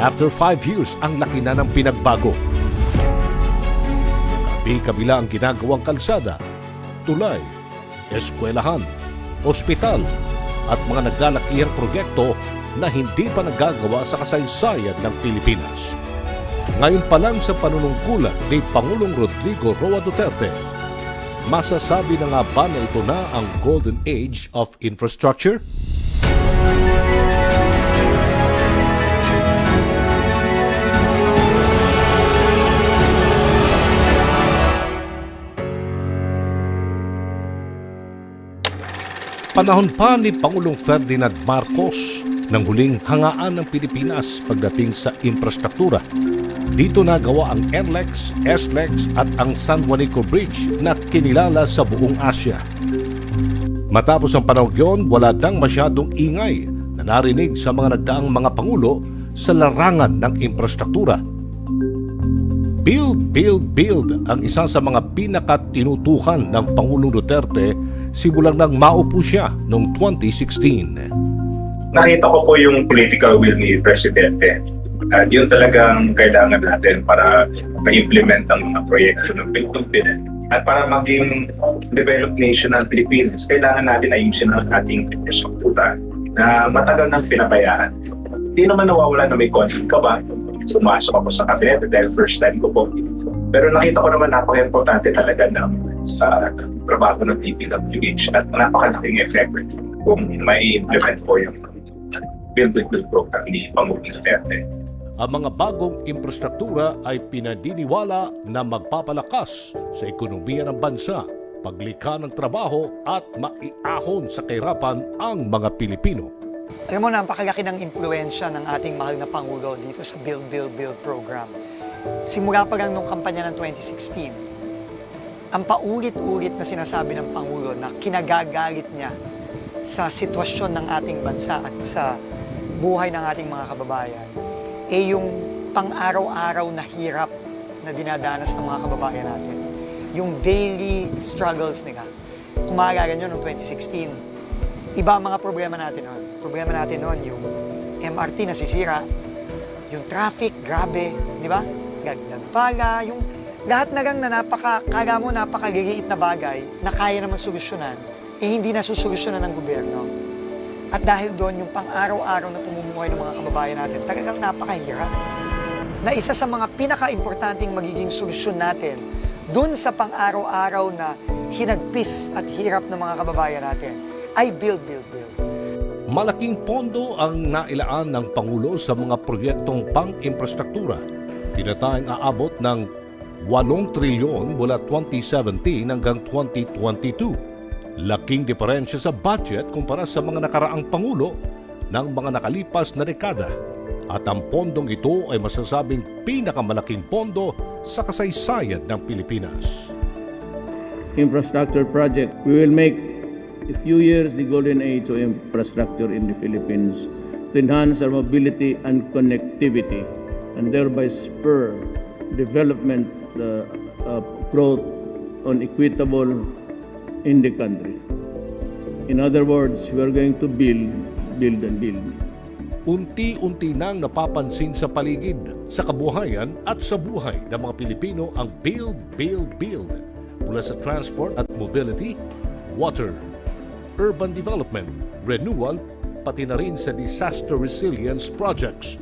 After 5 years, ang laki na ng pinagbago. Kabi-kabila ang ginagawang kalsada, tulay, eskwelahan, ospital, at mga naglalakihang proyekto na hindi pa nagagawa sa kasaysayan ng Pilipinas. Ngayon pa lang sa panunungkulan ni Pangulong Rodrigo Roa Duterte, masasabi na nga ba na ito na ang golden age of infrastructure? Panahon pa ni Pangulong Ferdinand Marcos nang huling hangaan ng Pilipinas pagdating sa infrastruktura. Dito nagawa ang NLEX, SLEX at ang San Juanico Bridge na kinilala sa buong Asia. Matapos ang panahon yun, wala dang masyadong ingay na narinig sa mga nagdaang mga pangulo sa larangan ng infrastruktura. Build, build, build ang isa sa mga pinakatinutukan ng Pangulong Duterte simulang nang maupo siya noong 2016. Nakita ko po yung political will ni Presidente. At yun talagang kailangan natin para ma-implement ang mga proyekto ng Pilipinas. At para maging developed nation ng Pilipinas, kailangan natin ayusin ang ating infrastruktura na matagal nang pinabayaan. Hindi naman nawawala na may conflict ka ba? Sumasok ako sa cabinet dahil first time ko po. Pero nakita ko naman napaka-importante talaga ng trabaho ng DPWH at napakalaking effect kung may implement po yung build program ni Pangulong Duterte. Ang mga bagong infrastruktura ay pinadiniwala na magpapalakas sa ekonomiya ng bansa, paglikha ng trabaho at maiahon sa kahirapan ang mga Pilipino. Alam mo, napakalaki ng impluensya ng ating mahal na Pangulo dito sa Build, Build, Build program. Simula pa lang nung kampanya ng 2016, ang paulit-ulit na sinasabi ng Pangulo na kinagagalit niya sa sitwasyon ng ating bansa at sa buhay ng ating mga kababayan, yung pang-araw-araw na hirap na dinadanas ng mga kababayan natin. Yung daily struggles nila. Kung maalala nyo, noong 2016, iba ang mga problema natin noon. Problema natin noon, yung MRT nasisira, yung traffic, grabe, di ba? Nagpala, yung lahat na lang na kala mo napakaliliit na bagay na kaya naman solusyonan, hindi na susolusyonan ng gobyerno. At dahil doon, yung pang-araw-araw na pumumuhay ng mga kababayan natin, talagang napakahirap. Na isa sa mga pinaka-importanting magiging solusyon natin doon sa pang-araw-araw na hinagpis at hirap ng mga kababayan natin ay build, build, build. Malaking pondo ang nailaan ng Pangulo sa mga proyektong pang-infrastruktura. Tinatayang aabot ng 8 trilyon mula 2017 hanggang 2022. Laking diferensya sa budget kumpara sa mga nakaraang Pangulo ng mga nakalipas na dekada. At ang pondong ito ay masasabing pinakamalaking pondo sa kasaysayan ng Pilipinas. Infrastructure project, we will make a few years the golden age of infrastructure in the Philippines to enhance our mobility and connectivity and thereby spur development growth on equitable in the country. In other words, we are going to build, build, and build. Unti-unti nang napapansin sa paligid, sa kabuhayan at sa buhay ng mga Pilipino ang build, build, build. Mula sa transport at mobility, water, urban development, renewal, pati na rin sa disaster resilience projects.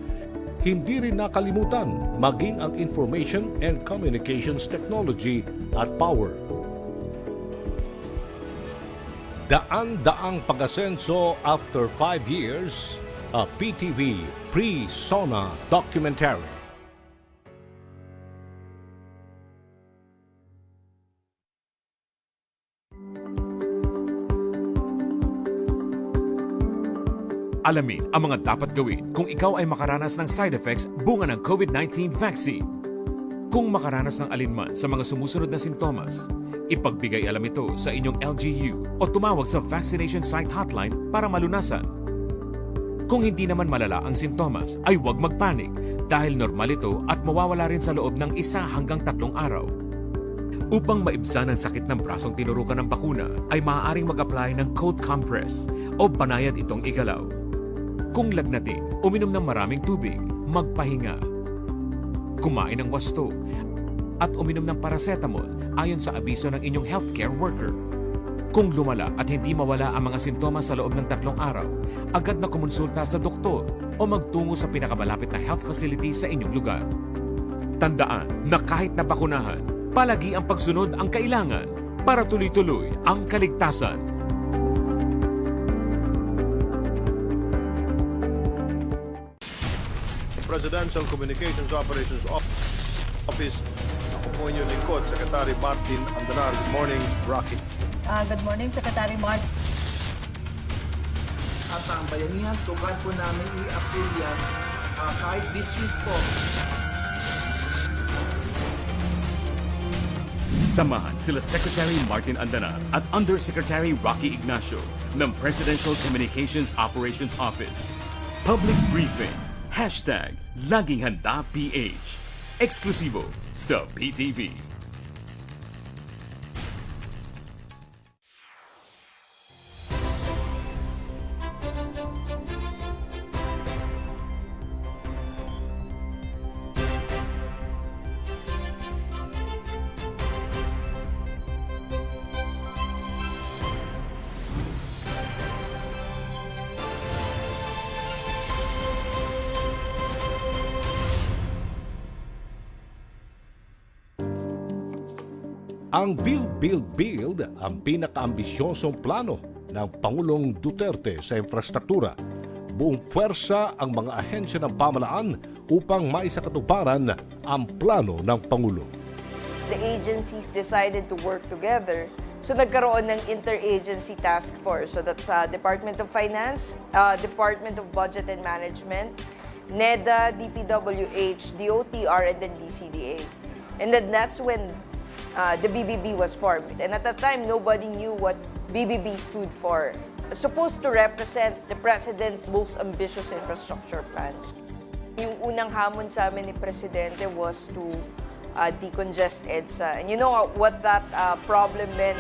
Hindi rin nakalimutan maging ang information and communications technology at power. Daan Daang Pag-Asenso after 5 years, a PTV pre-SONA documentary. Alamin ang mga dapat gawin kung ikaw ay makaranas ng side effects bunga ng COVID-19 vaccine. Kung makaranas ng alinman sa mga sumusunod na sintomas, ipagbigay alam ito sa inyong LGU o tumawag sa vaccination site hotline para malunasan. Kung hindi naman malala ang sintomas, ay huwag magpanik dahil normal ito at mawawala rin sa loob ng 1 hanggang 3 araw. Upang maibsan ang sakit ng brasong tinurukan ng bakuna, ay maaaring mag-apply ng cold compress o banayad itong igalaw. Kung lagnatin, uminom ng maraming tubig, magpahinga, kumain ng wasto, at uminom ng paracetamol ayon sa abiso ng inyong healthcare worker. Kung lumala at hindi mawala ang mga sintomas sa loob ng 3 araw, agad na kumonsulta sa doktor o magtungo sa pinakamalapit na health facility sa inyong lugar. Tandaan na kahit nabakunahan, palagi ang pagsunod ang kailangan para tuloy-tuloy ang kaligtasan. Presidential Communications Operations Office. Ako po inyong lingkod, Secretary Martin Andanar. Good morning, Rocky. Good morning, Secretary Mark. At ang bayanihan, tugan po namin i-approve yan kahit this week po. Samahan sila Secretary Martin Andanar at Undersecretary Rocky Ignacio ng Presidential Communications Operations Office. Public Briefing. #Laging Handa PH. Eksklusibo sa PTV. Ang Build, ang pinakaambisyosong plano ng Pangulong Duterte sa infrastruktura. Buong puwersa ang mga ahensya ng pamahalaan upang maisakatuparan ang plano ng Pangulo. The agencies decided to work together. So nagkaroon ng interagency task force. So that's Department of Finance, Department of Budget and Management, NEDA, DPWH, DOTR, and then DCDA. And then that's when the BBB was formed. And at that time, nobody knew what BBB stood for. Supposed to represent the President's most ambitious infrastructure plans. Yung unang hamon sa amin ni Presidente was to decongest EDSA. And you know what that problem meant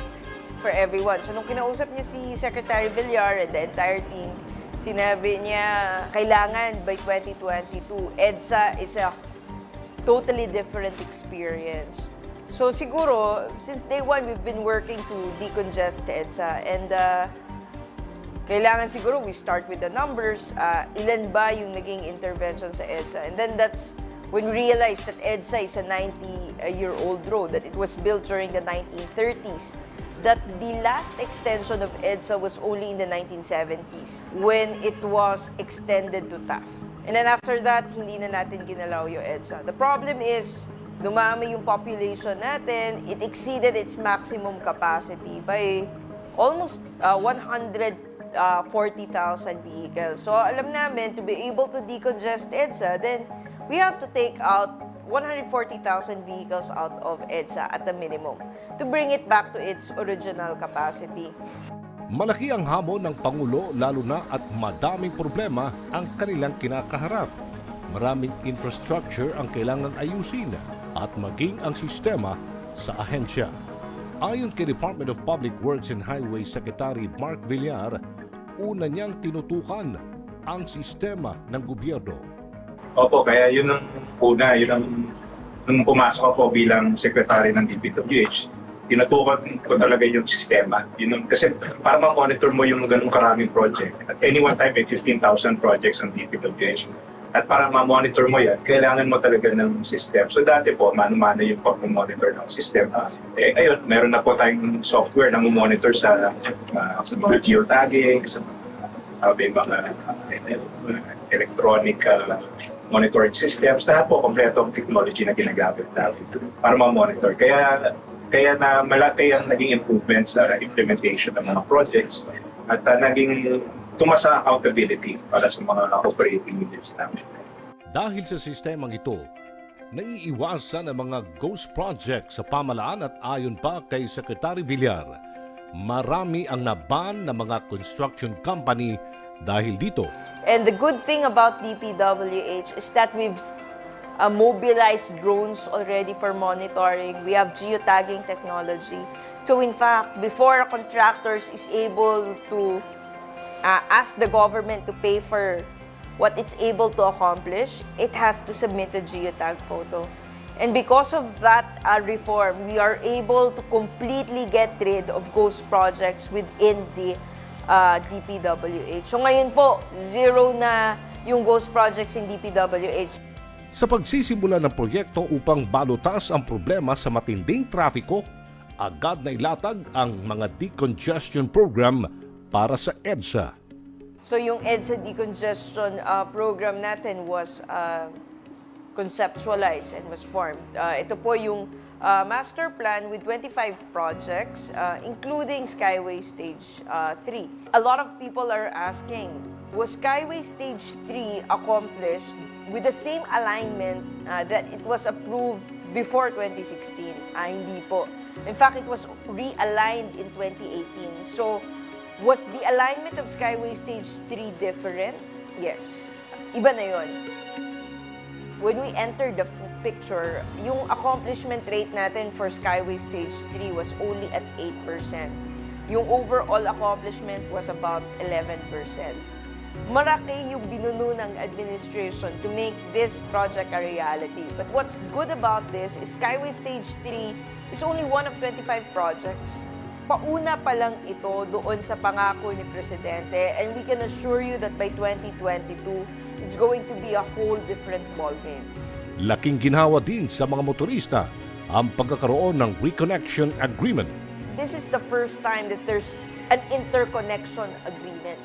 for everyone. So nung kinausap niya si Secretary Villar and the entire team, sinabi niya, kailangan by 2022, EDSA is a totally different experience. So siguro, since day one, we've been working to decongest EDSA. And kailangan siguro we start with the numbers. Ilan ba yung naging intervention sa EDSA? And then that's when we realized that EDSA is a 90-year-old road, that it was built during the 1930s. That the last extension of EDSA was only in the 1970s when it was extended to TAF. And then after that, hindi na natin ginalaw yung EDSA. The problem is, dumami yung population natin, it exceeded its maximum capacity by almost 140,000 vehicles. So alam namin, to be able to decongest EDSA, then we have to take out 140,000 vehicles out of EDSA at the minimum to bring it back to its original capacity. Malaki ang hamon ng Pangulo lalo na at madaming problema ang kanilang kinakaharap. Maraming infrastructure ang kailangan ayusin at maging ang sistema sa ahensya. Ayon kay Department of Public Works and Highways Secretary Mark Villar, una niyang tinutukan ang sistema ng gobyerno. Opo, kaya yun ang una, yun ang nung pumasok ako bilang secretary ng DPWH, tinutukan ko talaga yung sistema. Yun, kasi para ma-monitor mo yung ganung karaming project. At any one time, may 15,000 projects ang DPWH. At para ma-monitor mo yan, kailangan mo talaga ng system. So dati po, mano-mano yung pag-monitor ng system. Ayun, meron na po tayong software na monitor sa mga geotagging, sa mga electronic monitoring systems. Lahat po, kompletong technology na ginagamit natin para ma-monitor. Kaya na malaki ang naging improvements sa implementation ng mga projects at naging tumasa accountability para sa mga operating units namin. Dahil sa sistemang ito, naiiwasan ang mga ghost projects sa pamahalaan at ayon pa kay Secretary Villar, marami ang naban ng mga construction company dahil dito. And the good thing about DPWH is that we've mobilized drones already for monitoring. We have geotagging technology. So in fact, before contractors is able to ask the government to pay for what it's able to accomplish, it has to submit a geotag photo. And because of that reform, we are able to completely get rid of ghost projects within the DPWH. So ngayon po, zero na yung ghost projects in DPWH. Sa pagsisimula ng proyekto upang balutas ang problema sa matinding trafiko, agad na ilatag ang mga decongestion program para sa EDSA. So yung EDSA decongestion program natin was conceptualized and was formed. Ito po yung master plan with 25 projects, including Skyway Stage 3. A lot of people are asking, was Skyway Stage 3 accomplished with the same alignment that it was approved before 2016? Hindi po. In fact, it was realigned in 2018. So, was the alignment of Skyway Stage 3 different? Yes. Iba na yun. When we entered the picture, yung accomplishment rate natin for Skyway Stage 3 was only at 8%. Yung overall accomplishment was about 11%. Maraki yung binuno ng administration to make this project a reality. But what's good about this is Skyway Stage 3 is only one of 25 projects. Pauna pa lang ito doon sa pangako ni Presidente, and we can assure you that by 2022, it's going to be a whole different ballgame. Laking ginhawa din sa mga motorista ang pagkakaroon ng reconnection agreement. This is the first time that there's an interconnection agreement.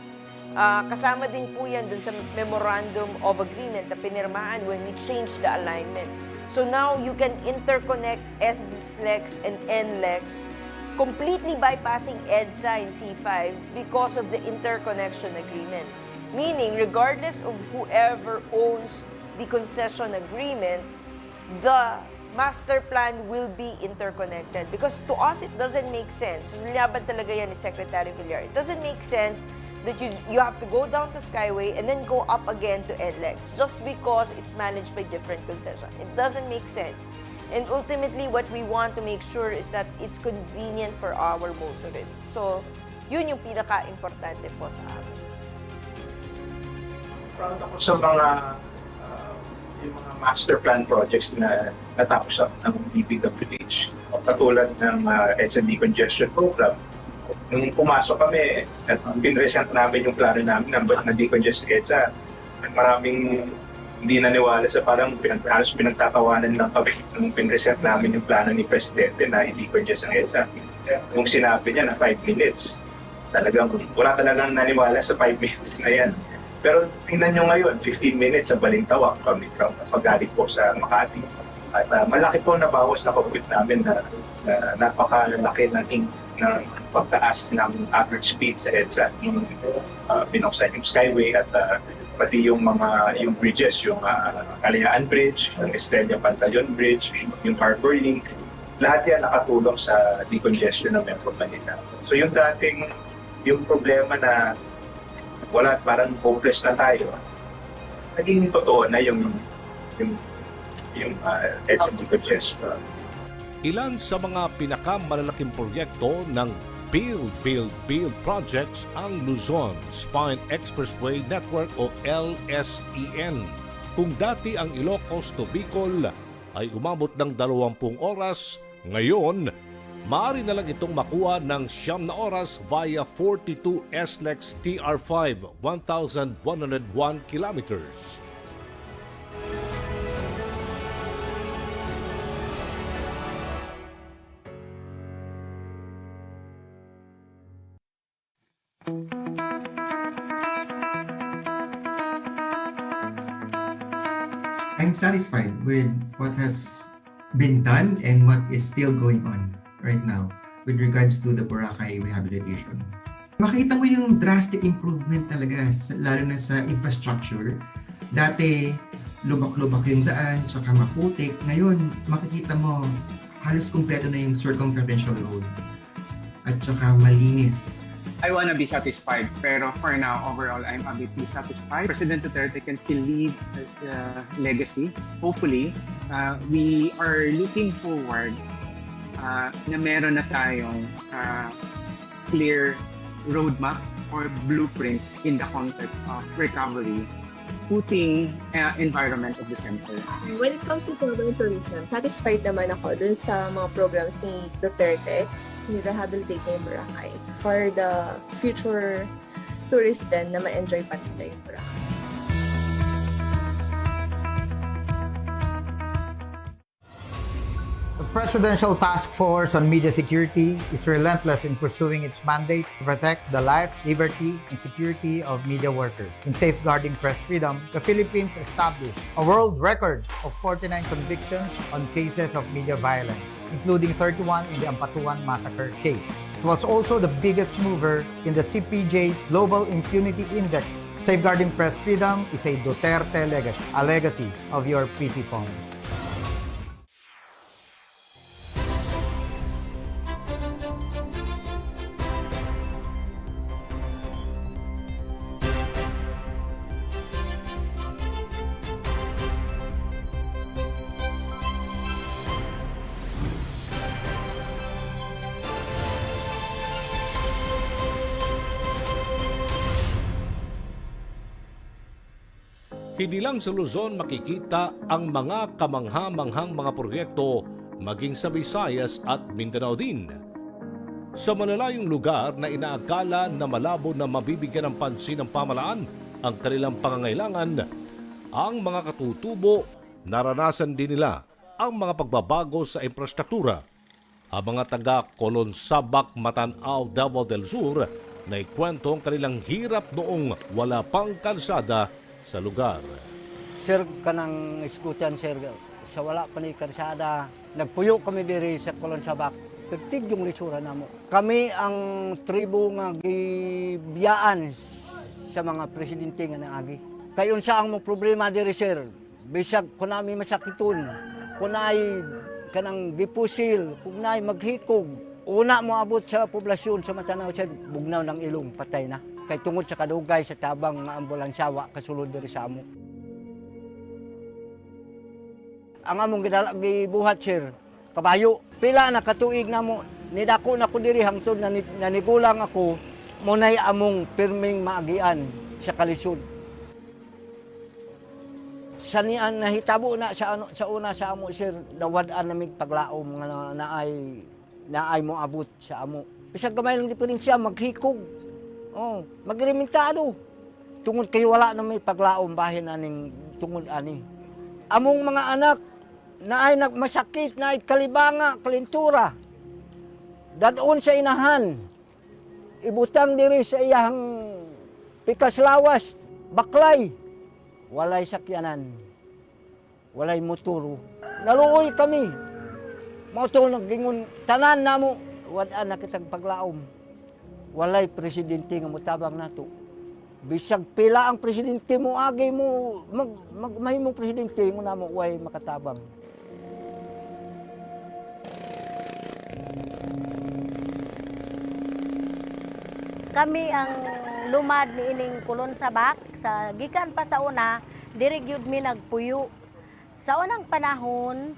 Kasama din po yan dun sa memorandum of agreement na pinirmahan when we changed the alignment. So now you can interconnect SDSLEX and NLEX, completely bypassing EDSA and C5 because of the interconnection agreement. Meaning, regardless of whoever owns the concession agreement, the master plan will be interconnected. Because to us, it doesn't make sense. Laban talaga yan ni Secretary Villar. It doesn't make sense that you have to go down to Skyway and then go up again to NLEX just because it's managed by different concession. It doesn't make sense. And ultimately, what we want to make sure is that it's convenient for our motorists. So, yun yung pinaka-importante po sa amin. Proud ako sa mga yung mga master plan projects na natapos ng DPWH. Katulad ng EDSA decongestion program. Nung pumasok kami at pinresent namin yung plano namin na decongest EDSA, maraming hindi naniwala sa parang halos pinagtatawanan lang kami nung pinresent namin yung plano ni Presidente na i-decongest ang EDSA. Nung sinabi niya na 5 minutes, talagang wala talagang naniwala sa 5 minutes na yan. Pero tingnan nyo ngayon, 15 minutes sa Balintawak kami from paggalit po sa Makati. At malaki po na bawas na pagpit namin na napakalaki ng pagtaas ng average speed sa EDSA. Binuksan yung Skyway at pati yung bridges, yung Kalayaan Bridge, yung Estrella Pantaleon Bridge, yung Harbor Link, lahat yan nakatulong sa decongestion ng Metro Manila. So yung problema na wala, parang hopeless na tayo, naging totoo na yung EDSA decongestion. Ilan sa mga pinakamalalaking proyekto ng Build Projects ang Luzon Spine Expressway Network o LSEN. Kung dati ang Ilocos to Bicol ay umabot ng 20 oras, ngayon, maaari na lang itong makuha ng 9 na oras via 42 SLEX TR5, 1,101 kilometers. I'm satisfied with what has been done and what is still going on right now with regards to the Boracay rehabilitation. Makita mo yung drastic improvement talaga, lalo na sa infrastructure. Dati, lubak-lubak yung daan, saka maputik. Ngayon, makikita mo, halos kumpleto na yung circumferential road. At saka malinis. I want to be satisfied, pero for now, overall, I'm a bit dissatisfied. President Duterte can still leave the legacy. Hopefully, we are looking forward na meron na tayong clear roadmap or blueprint in the context of recovery putting environment of the center. When it comes to urban tourism, satisfied naman ako dun sa mga programs ni Duterte, ni rehabilitate na yung Boracay for the future tourists din na ma-enjoy pa nila yung Boracay. The Presidential Task Force on Media Security is relentless in pursuing its mandate to protect the life, liberty, and security of media workers. In safeguarding press freedom, the Philippines established a world record of 49 convictions on cases of media violence, including 31 in the Ampatuan Massacre case. It was also the biggest mover in the CPJ's Global Impunity Index. Safeguarding press freedom is a Duterte legacy, a legacy of your PT phones. Hindi lang sa Luzon makikita ang mga kamangha-manghang mga proyekto maging sa Visayas at Mindanao din. Sa malalayong lugar na inaakala na malabo na mabibigyan ng pansin ng pamalaan ang kanilang pangangailangan, ang mga katutubo naranasan din nila ang mga pagbabago sa infrastruktura. Ang mga taga Colonsabak, Matanao, Davao del Sur na ikwento ang kanilang hirap noong wala pang kalsada sa lugar. Sir, kanang iskutan, sir, sa wala pa ni karsada, nagpuyo kami diri sa Colonsabak. Pertig yung litsura namo. Kami ang tribo nga gibiyaan sa mga presidente nga naagi. Kayon sa ang problema diri, sir, bisag kung nami masakitun, kung ay kanang gipusil, kung ay maghikog, una mo abot sa poblasyon sa Matanaw, sir, bugnaw ng ilong, patay na. Kay tungod sa kadugay sa tabang nga ambulansyawa kasulod diri sa amo. Ang among gibuhat, sir, kabayo. Pila na katuig namo, nidako na ko diri hangtod na nanigulang ako, munay among pirming maagian sa kalisod. Sa nian nahitabo na sa una sa amo, sir, nawad-an namig paglaom nga naay mo abot sa amo. Bisag gamay lang diferensya maghikog. Magrementado. Tungod kay wala na may paglaom bahin aning tungod ani. Among mga anak na ay nagmasakit, na ay kalibanga, kalintura. Dadon sa inahan. Ibutang diri sa iyang pikas lawas, baklay. Walay sakyanan. Walay motoro. Naluoy kami. Mao to naggingon tanan namo, wad-an na kitag paglaom. Walay presidente nga mutabang nato. Bisag pila ang presidente mo, agay mo, mahimong presidente mo na mo, way makatabang. Kami ang lumad ni ining Colonsabak, sa gikan pa sa una, diri gyud mi nagpuyo. Sa unang panahon,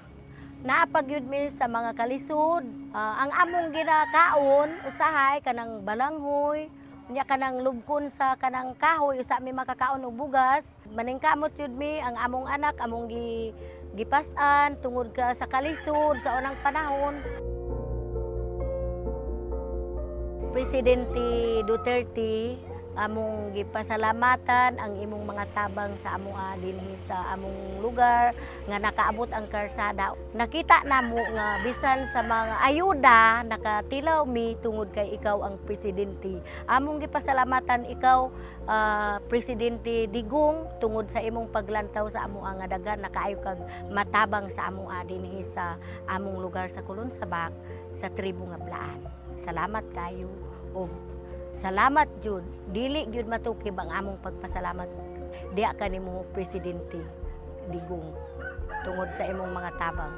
naapagyud mi sa mga kalisod. Ang among ginakaon usahay kanang balanghoy, unya kanang lubkon sa kanang kahoy, usa mi makakaon og bugas. Maningkamot yud mi ang among anak, among gipas-an tungod ka sa kalisod sa unang panahon. Presidente Duterte, among gipasalamatan ang imong mga tabang sa amo dinhi sa among lugar nga nakaabot ang karsada. Nakita namo nga bisan sa mga ayuda nakatilaw mi tungod kay ikaw ang presidente. Among gipasalamatan ikaw, Presidente Digong, tungod sa imong paglantaw sa amo nga daghan nakaayo kag matabang sa amo dinhi sa among lugar sa Colonsabak sa tribo nga Blaan. Salamat kayo og salamat jud, dili jud matukib ang among pagpasalamat diya kanimo Presidente Digong tungod sa imong mga tabang.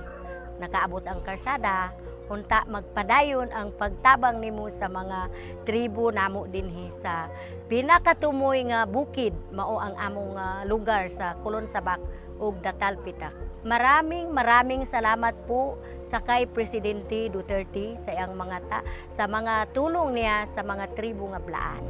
Nakaabot ang karsada, unta magpadayon ang pagtabang nimo sa mga tribo namo dinhi sa pinakatumoy nga bukid mao ang among lugar sa Colonsabak ug Datalpitak. Maraming salamat po sa kay Presidente Duterte sa iyang sa mga tulong niya sa mga tribo nga Blaan.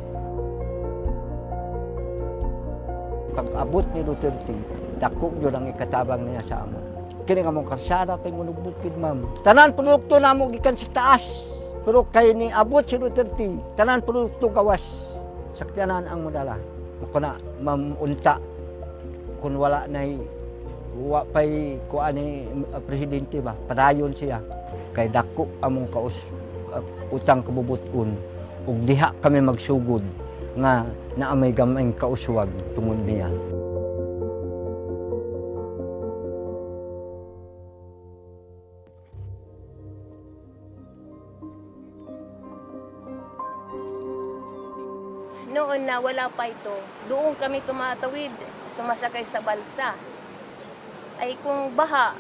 pag-abot ni Duterte, dako yun ang ikatabang niya sa amo. Kini nga mong karsada kay Munugbukid, ma'am. Tanan produkto na mo gikan sa taas. Pero kay ni abot si Duterte, tanan produkto gawas. Sakyanan ang modala. Makuna, ma'am, unta. Kung wala na wa pa'y kuha ni presidente ba, padayon siya. Kay dako among utang kabubuton. Ug diha kami magsugod nga naamay gamay kauswag tungod niya. Noon na wala pa ito, doon kami tumatawid, sumasakay sa balsa. Ay kung baha,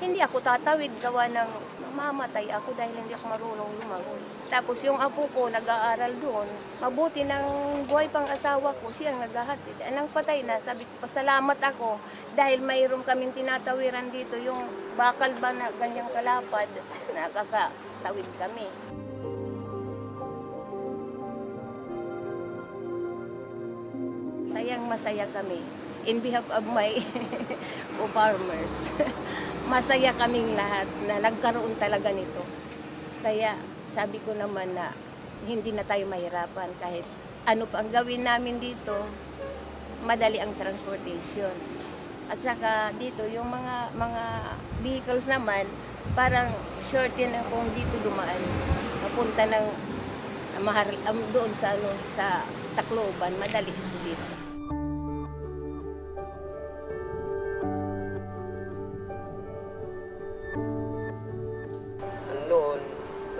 hindi ako tatawid, gawa ng mamamatay ako dahil hindi ako marunong lumangoy. Tapos yung apo ko nag-aaral doon, mabuti ng buhay pang asawa ko, siya naghahatid. Anong patay na, sabi ko, pasalamat ako dahil mayroon kaming tinatawiran dito, yung bakal ba na ganyang kalapad, nakakatawid kami. Sayang masaya kami. In behalf of my farmers, masaya kaming lahat na nagkaroon talaga nito. Kaya sabi ko naman na hindi na tayo mahirapan kahit ano pa ang gawin namin dito, madali ang transportation. At saka dito yung mga vehicles naman, parang short din kung dito dumaan. Papunta ng doon sa Tacloban, madali dito.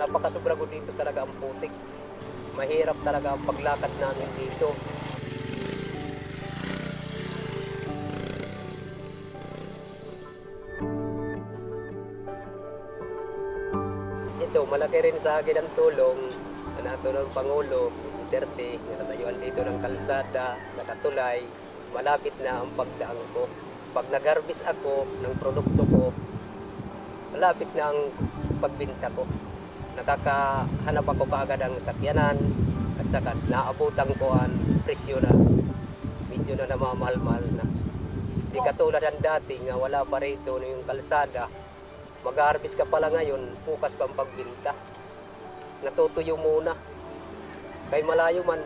Napakasobra ko dito talaga ang putik. Mahirap talaga ang paglakad namin dito. Ito, malaki rin sa akin ang tulong na nato ng Pangulo Duterte, natayuan dito ng kalsada sa Katulay. Malapit na ang pagdaan ko. Pag nag-harvest ako ng produkto ko, malapit na ang pagbinta ko. Nakakahanap ako kaagad ang sakyanan at saka naabutan ko ang presyo na medyo na namamahal-mahal na. Di katulad ng dati nga wala pa rito yung kalsada. Mag-harvest ka pala ngayon, bukas pang pagbinta. Natutuyo muna. Kay malayo man.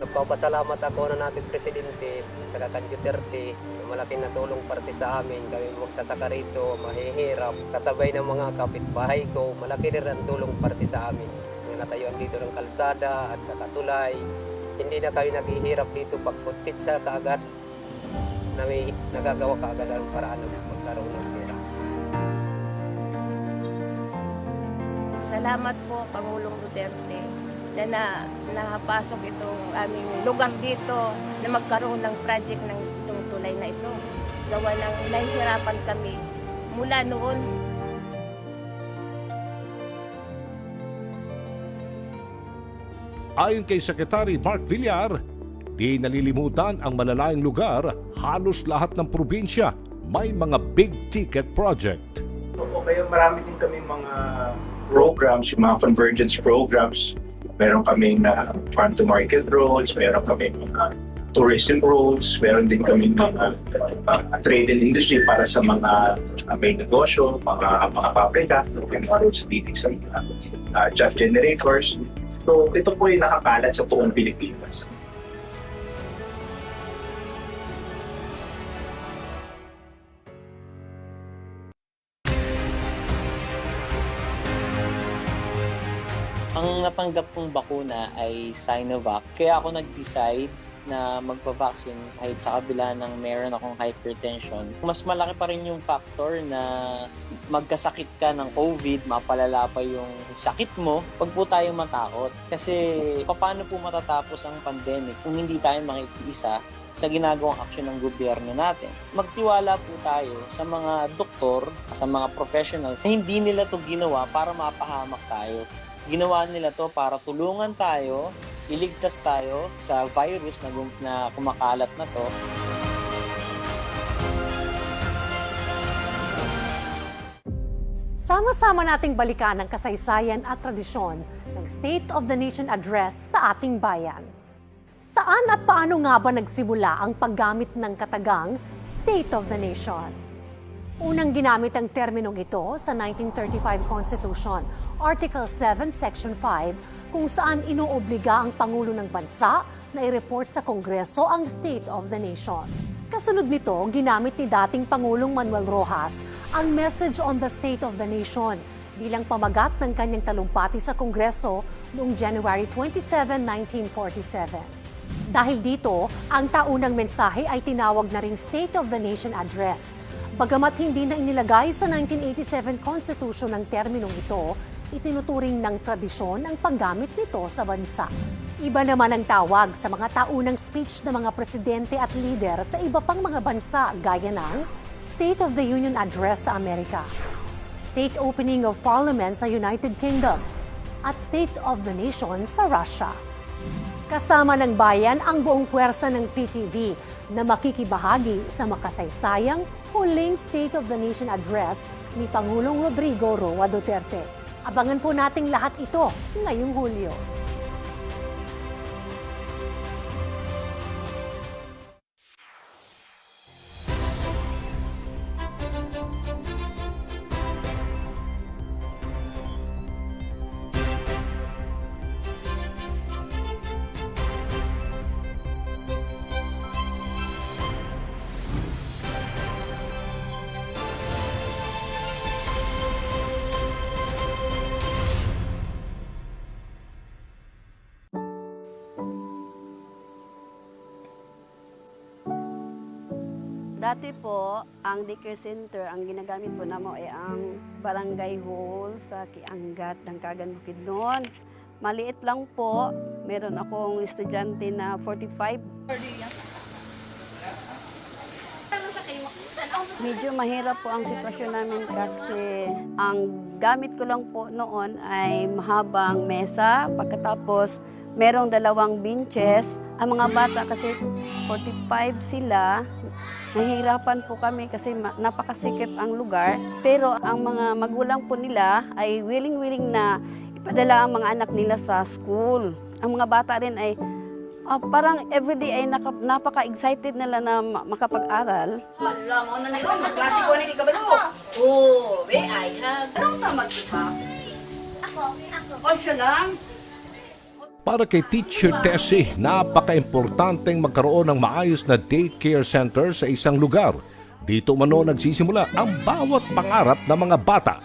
Nagpapasalamat ako na natin Presidente sa kay Duterte. Malaking natulong parte sa amin. Kami magsasaka rito, mahihirap. Kasabay ng mga kapitbahay ko, malaki rin ang tulong parte sa amin. Natayuan dito ng kalsada at sa Katulay. Hindi na kami naghihirap dito pagputsit sa kaagad na may nagagawa kaagad ang paraan ng magkaroon ng pera. Salamat po, Pangulong Duterte, na napasok itong aming lugar dito na magkaroon ng project ng itong tulay na ito. Gawa ng nahihirapan kami mula noon. Ayon kay Secretary Mark Villar, di nalilimutan ang malalayang lugar, halos lahat ng probinsya may mga big-ticket project. Oo, kaya marami din kami mga programs, yung mga convergence programs. Meron kami na farm-to-market roads, meron kami mga tourism roads, meron din kami mga trade and industry para sa mga may negosyo, mga pabrika, mga roads dito sa mga job generators. So ito po ay nakakalat sa buong Pilipinas. Ang natanggap kong bakuna ay Sinovac. Kaya ako nag-decide na magpa-vaccine kahit sa kabila ng meron akong hypertension. Mas malaki pa rin yung factor na magkasakit ka ng COVID, mapalala pa yung sakit mo, wag po tayo matakot. Kasi paano po matatapos ang pandemic kung hindi tayo makikiisa sa ginagawang aksyon ng gobyerno natin? Magtiwala po tayo sa mga doktor, sa mga professionals na hindi nila to ginawa para mapahamak tayo. Ginawa nila to para tulungan tayo, iligtas tayo sa virus na kumakalat na to. Sama-sama nating balikan ang kasaysayan at tradisyon ng State of the Nation Address sa ating bayan. Saan at paano nga ba nagsimula ang paggamit ng katagang State of the Nation? Unang ginamit ang terminong ito sa 1935 Constitution, Article 7, Section 5, kung saan inoobliga ang Pangulo ng Bansa na i-report sa Kongreso ang State of the Nation. Kasunod nito, ginamit ni dating Pangulong Manuel Rojas ang Message on the State of the Nation bilang pamagat ng kanyang talumpati sa Kongreso noong January 27, 1947. Dahil dito, ang taunang mensahe ay tinawag na ring State of the Nation Address. Bagamat hindi na inilagay sa 1987 Constitution ang terminong ito, itinuturing ng tradisyon ang paggamit nito sa bansa. Iba naman ang tawag sa mga taunang speech ng mga presidente at lider sa iba pang mga bansa gaya ng State of the Union Address sa Amerika, State Opening of Parliament sa United Kingdom, at State of the Nation sa Russia. Kasama ng bayan ang buong puwersa ng PTV na makikibahagi sa makasaysayang huling State of the Nation Address ni Pangulong Rodrigo Roa Duterte. Abangan po nating lahat ito ngayong Hulyo. Dati po, ang daycare center, ang ginagamit po namin ay ang barangay hall sa Kiangat ng Kagan Bukidnon. Maliit lang po, meron akong estudyante na 45. Medyo mahirap po ang sitwasyon namin kasi ang gamit ko lang po noon ay mahabang mesa, pagkatapos merong 2 benches. Ang mga bata kasi 45 sila, nahihirapan po kami kasi napakasikip ang lugar. Pero ang mga magulang po nila ay willing na ipadala ang mga anak nila sa school. Ang mga bata rin ay parang everyday ay napaka-excited nila na makapag-aral. Alam mo na ngayon, magklase ko na hindi ka ba doon? Oh, be, I have. Anong tamag kita? Ako. O, siya lang. Para kay Teacher Tessie, napaka-importanteng magkaroon ng maayos na daycare center sa isang lugar. Dito umano nagsisimula ang bawat pangarap ng mga bata.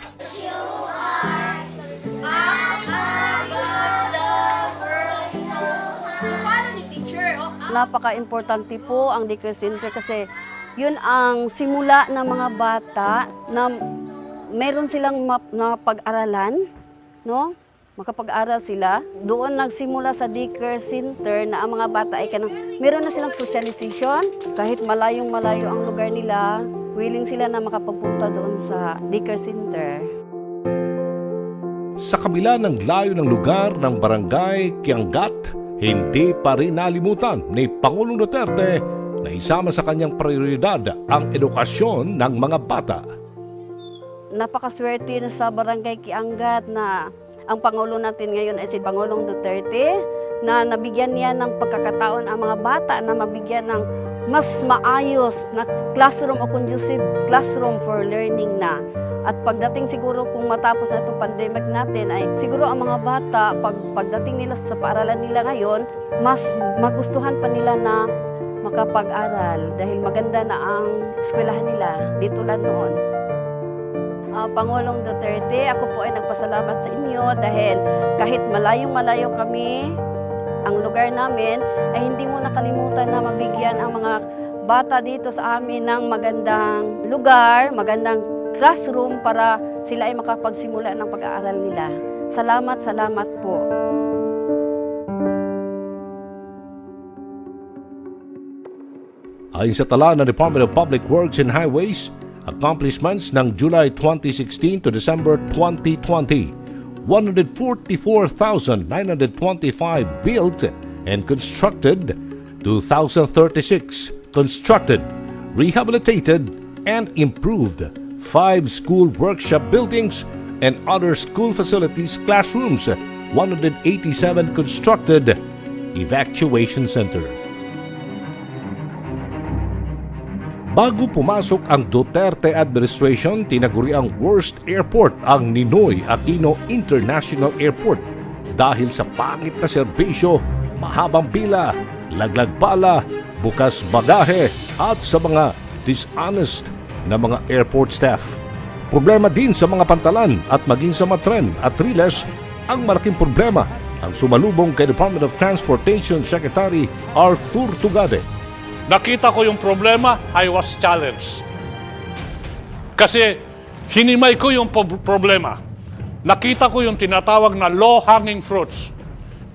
Napaka-importante po ang daycare center kasi yun ang simula ng mga bata na meron silang pag-aralan, no? Makapag-aral sila. Doon nagsimula sa daycare center na ang mga bata ay meron na silang socialization. Kahit malayong-malayo ang lugar nila, willing sila na makapagpunta doon sa daycare center. Sa kabila ng layo ng lugar ng barangay Kiangat, hindi pa rin nalimutan ni Pangulong Duterte na isama sa kanyang prioridad ang edukasyon ng mga bata. Napakaswerte na sa barangay Kiangat na ang Pangulo natin ngayon ay si Pangulong Duterte na nabigyan niya ng pagkakataon ang mga bata na mabigyan ng mas maayos na classroom o conducive classroom for learning na. At pagdating siguro kung matapos na itong pandemic natin ay siguro ang mga bata pagdating nila sa paaralan nila ngayon, mas magustuhan pa nila na makapag-aral dahil maganda na ang eskwelahan nila dito lang noon. Pangulong Duterte, ako po ay nagpasalamat sa inyo dahil kahit malayong-malayo kami, ang lugar namin, ay hindi mo nakalimutan na mabigyan ang mga bata dito sa amin ng magandang lugar, magandang classroom para sila ay makapagsimula ng pag-aaral nila. Salamat po. Ayon sa tala ng Department of Public Works and Highways, accomplishments ng July 2016 to December 2020, 144,925 built and constructed, 2,036 constructed, rehabilitated, and improved, 5 school workshop buildings and other school facilities classrooms, 187 constructed, Evacuation Center. Bago pumasok ang Duterte administration, tinaguri ang worst airport ang Ninoy Aquino International Airport dahil sa pangit na serbisyo, mahabang pila, laglag pala, bukas bagahe at sa mga dishonest na mga airport staff. Problema din sa mga pantalan at maging sa mga tren at riles ang malaking problema ang sumalubong kay Department of Transportation Secretary Arthur Tugade. Nakita ko yung problema, I was challenged. Kasi hinimay ko yung problema. Nakita ko yung tinatawag na low-hanging fruits.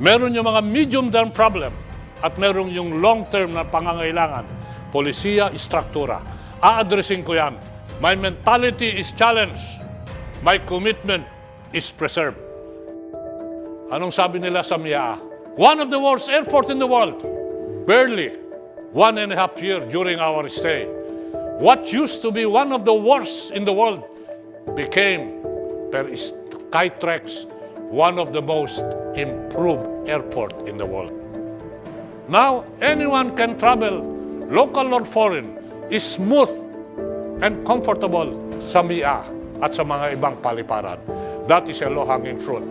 Meron yung mga medium-term problem at meron yung long-term na pangangailangan. Polisiya, istruktura. A-addressing ko yan. My mentality is challenged. My commitment is preserved. Anong sabi nila sa MIA? One of the worst airports in the world. Barely 1.5 years during our stay. What used to be one of the worst in the world became, per Skytrax, one of the most improved airport in the world. Now, anyone can travel, local or foreign, is smooth and comfortable sa MIA at sa mga ibang paliparan. That is a low-hanging fruit.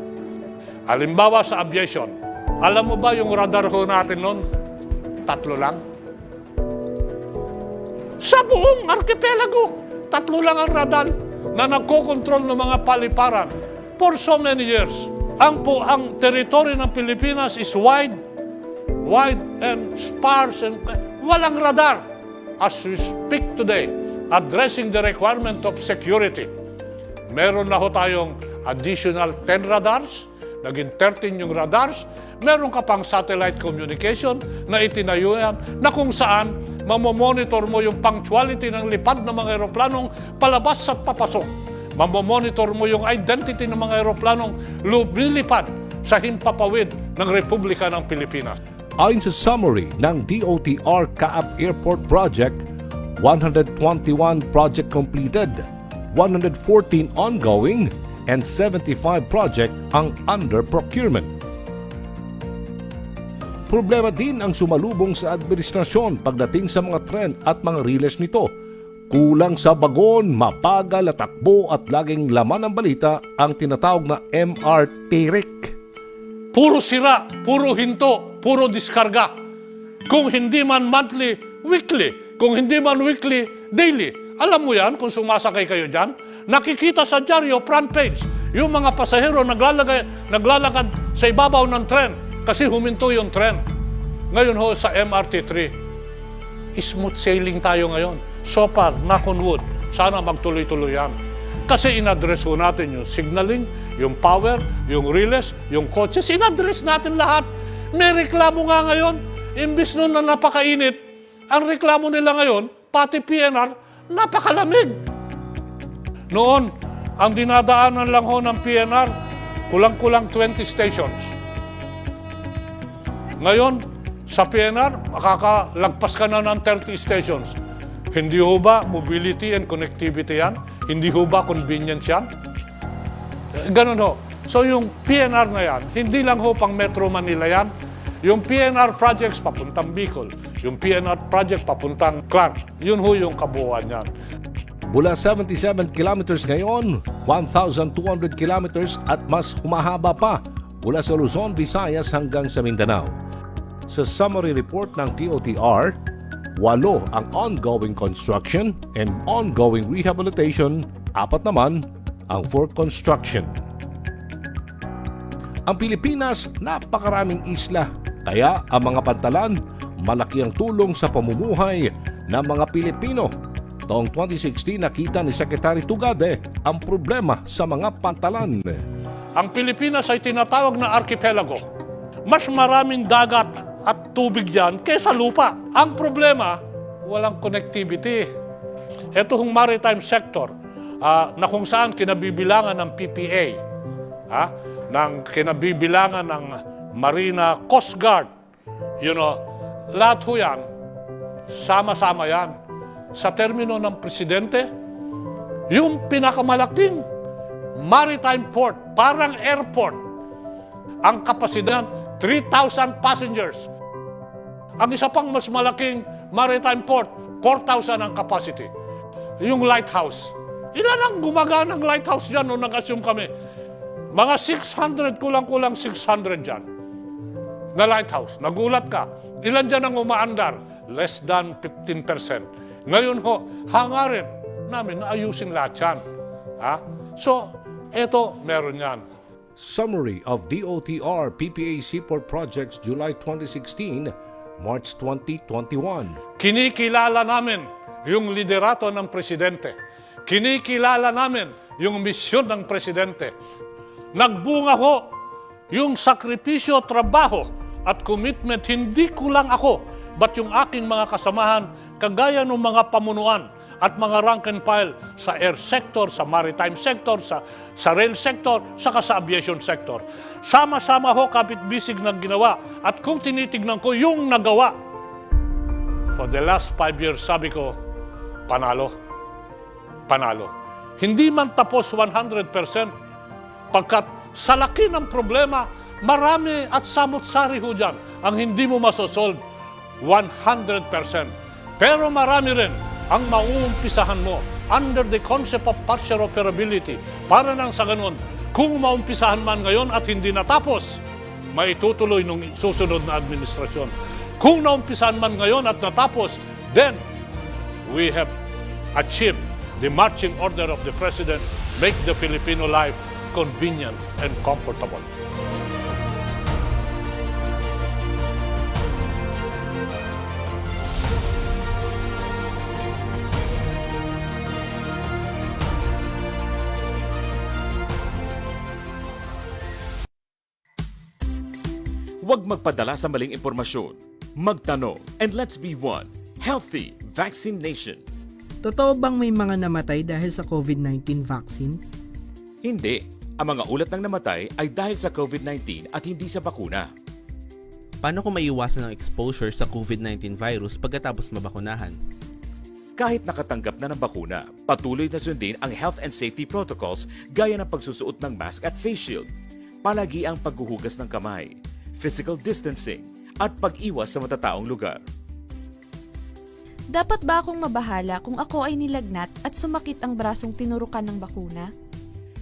Halimbawa sa aviation, alam mo ba yung radar ho natin noon? 3 lang. Sa buong archipelago, 3 lang ang radar na nagkokontrol ng mga paliparan for so many years. Ang teritoryo ng Pilipinas is wide and sparse and walang radar. As we speak today, addressing the requirement of security, meron na ho tayong additional 10 radars, naging 13 yung radars, meron ka pang satellite communication na itinayo yan, na kung saan mamomonitor mo yung punctuality ng lipad ng mga aeroplanong palabas at papasok. Mamomonitor mo yung identity ng mga aeroplanong lumilipad sa himpapawid ng Republika ng Pilipinas. Ayon sa summary ng DOTR Kaap Airport Project, 121 project completed, 114 ongoing, and 75 project ang under procurement. Problema din ang sumalubong sa administrasyon pagdating sa mga tren at mga riles nito. Kulang sa bagon, mabagal at takbo at laging laman ng balita ang tinatawag na MR-TIRIC. Puro sira, puro hinto, puro diskarga. Kung hindi man monthly, weekly. Kung hindi man weekly, daily. Alam mo yan kung sumasakay kayo dyan? Nakikita sa dyaryo, front page, yung mga pasahero naglalakad sa ibabaw ng tren kasi huminto yung tren. Ngayon ho sa MRT3, smooth sailing tayo ngayon. So far, knock on wood, sana magtuloy-tuloy yan. Kasi in-address ho natin yung signaling, yung power, yung relays, yung coaches, in-address natin lahat. May reklamo nga ngayon, imbis nun na napakainit, ang reklamo nila ngayon, pati PNR, napakalamig. Noon, ang dinadaanan lang ho ng PNR, kulang-kulang 20 stations. Ngayon, sa PNR, makakalagpas ka na ng 30 stations. Hindi ho ba mobility and connectivity yan? Hindi ho ba convenience yan? Ganun ho. So yung PNR na yan, hindi lang ho pang Metro Manila yan. Yung PNR projects papuntang Bicol. Yung PNR project papuntang Clark. Yun ho yung kabuuan yan. Mula 77 kilometers ngayon, 1,200 kilometers at mas humahaba pa mula sa Luzon, Visayas hanggang sa Mindanao. Sa summary report ng DOTR, 8 ang ongoing construction and ongoing rehabilitation, 4 naman ang for construction. Ang Pilipinas, napakaraming isla, kaya ang mga pantalan, malaki ang tulong sa pamumuhay ng mga Pilipino. Taong 2016, nakita ni Secretary Tugade ang problema sa mga pantalan. Ang Pilipinas ay tinatawag na archipelago. Mas maraming dagat at tubig dyan kaysa lupa. Ang problema, walang connectivity. Ito hong maritime sector na kung saan kinabibilangan ng PPA, ng kinabibilangan ng Marina Coast Guard, lahat ho yan, sama-sama yan. Sa termino ng presidente, yung pinakamalaking maritime port, parang airport, ang kapasidad 3,000 passengers. Ang isa pang mas malaking maritime port, 4,000 ang capacity. Yung lighthouse. Ilan ang gumaganang lighthouse dyan nung nag-assume kami? Mga 600, kulang-kulang 600 dyan na lighthouse. Nagulat ka. Ilan dyan ang umaandar? Less than 15%. Ngayon ho, hangarin namin na ayusin lahat yan. Ha? So, eto, meron yan. Summary of DOTR PPA Seaport Projects July 2016, March 2021. Kinikilala namin yung liderato ng presidente. Kinikilala namin yung misyon ng presidente. Nagbunga ho yung sakripisyo, trabaho at commitment, hindi ko lang ako, but yung aking mga kasamahan, kagaya ng mga pamunuan at mga rank and file sa air sector, sa maritime sector, sa rail sector, saka sa aviation sector. Sama-sama ho kapit-bisig ng ginawa. At kung tinitignan ko yung nagawa, for the last 5 years, sabi ko, panalo. Panalo. Hindi man tapos 100%, pagkat sa laki ng problema, marami at samot-sari ho dyan ang hindi mo masosolve 100%. Pero marami rin ang mauumpisahan mo under the concept of partial operability. Para nang sa ganun, kung maumpisahan man ngayon at hindi natapos, maitutuloy ng susunod na administrasyon. Kung naumpisahan man ngayon at natapos, then we have achieved the marching order of the President, make the Filipino life convenient and comfortable. Huwag magpadala sa maling impormasyon. Magtanong, and let's be one, healthy vaccine nation. Totoo bang may mga namatay dahil sa COVID-19 vaccine? Hindi. Ang mga ulat ng namatay ay dahil sa COVID-19 at hindi sa bakuna. Paano kung maiwasan ang exposure sa COVID-19 virus pagkatapos mabakunahan? Kahit nakatanggap na ng bakuna, patuloy na sundin ang health and safety protocols gaya ng pagsusuot ng mask at face shield, palagi ang paghuhugas ng kamay, physical distancing, at pag-iwas sa matataong lugar. Dapat ba akong mabahala kung ako ay nilagnat at sumakit ang brasong tinurukan ng bakuna?